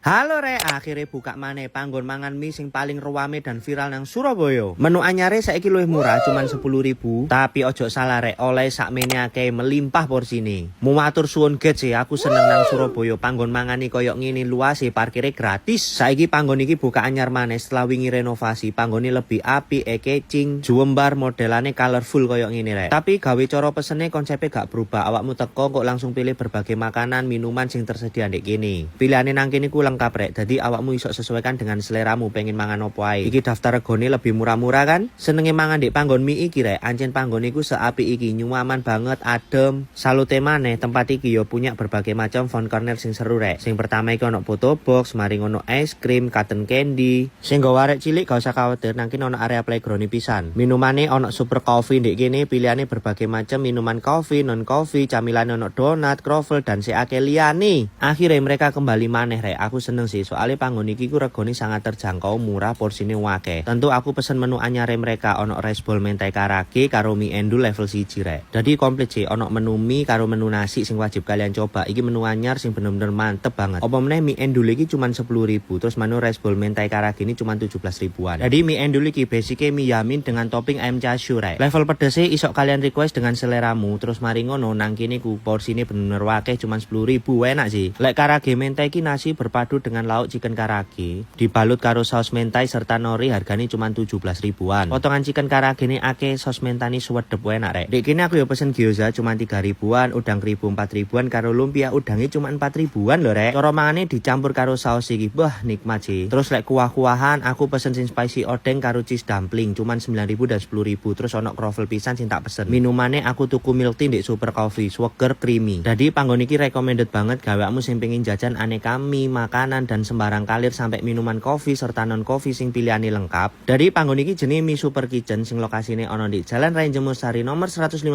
Halo rek, akhirnya buka maneh panggon mangan mie sing paling ruame dan viral nang Surabaya. Menu anyare saiki luwih murah cuman 10.000, tapi ojo salah rek, oleh sakmene akeh melimpah porsine. Mumatur suwun get sih, aku seneng nang Surabaya panggon mangani koyok ngene luas parkirnya gratis. Saiki panggon iki buka anyar maneh setelah wingi renovasi, panggone lebih apik, kecing, juembar modelane colorful koyok ngene rek. Tapi gawe cara pesene konsepnya gak berubah, awakmu teko kok langsung pilih berbagai makanan, minuman sing tersedia ndek kene. Pilihane nang kene lengkap rek, jadi awakmu iso sesuaikan dengan seleramu pengen mangan opo ae. Iki daftar regone lebih murah-murah kan? Senenge mangan di panggon mie iki rek, ancen panggon iku seapik iki, nyaman banget, adem. Salute maneh tempat iki yo punya berbagai macam fun corner sing seru rek. Sing pertama iki ono photo box, mari ono es krim, cotton candy. Sing go arek cilik gak usah khawatir, nang kene ono area playground pisan. Minumane ono super coffee ndek kene, pilihane berbagai macam minuman coffee, non coffee, camilan ono donat, croffle dan seake liyane. Akhirnya mereka kembali maneh rek. Aku seneng sih soalnya panggon iki ku regone sangat terjangkau, murah, porsine wake. Tentu aku pesen menu anyare mereka, ono rice bowl mentai karage karo mie endul level 1 rek. Jadi komplit sih, ono menu mie karo menu nasi sing wajib kalian coba. Iki menu anyar sing bener-bener mantep banget. Apa meneh mie endul iki cuman 10.000, terus menu rice bowl mentai karage ini cuman 17.000-an. Jadi mie endul iki basicnya mie yamin dengan topping ayam chashu rek. Level pedesnya isok kalian request dengan seleramu, terus mari ngono nang kene ku porsine bener-bener wake cuman 10.000, enak sih. Lek karage mentai ki nasi berpadu dengan lauk chicken karage dibalut karo saus mentai serta nori, harganya cuma 17.000-an. Potongan chicken karage ini ake saus mentani suwedep enak rek. Dek kini aku ya pesen gyoza cuma 3.000-an, udang kribo 4.000-an karo lumpia udangnya cuma 4.000-an lho rek. Cara mangane dicampur karo saus iki, wah nikmat sih. Terus lek kuah-kuahan aku pesen sing spicy odeng karo cheese dumpling cuma 9.000 dan 10.000. Terus ono croffle pisan sing tak pesen. Minumane aku tuku milk tea ndek super coffee, swagger creamy. Jadi panggon iki recommended banget gawakmu sing pengen jajan aneka mie, makanan dan sembarang kalir sampai minuman kopi serta non kopi sing pilihane lengkap. Dari panggon iki jenenge Mie Super Kitchen sing lokasine ono di Jalan Raya Jemur Sari nomor 157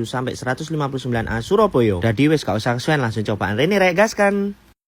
sampai 159A Surabaya. Jadi wis gak usah kesuwen, langsung cobaan rene rek, gaskan.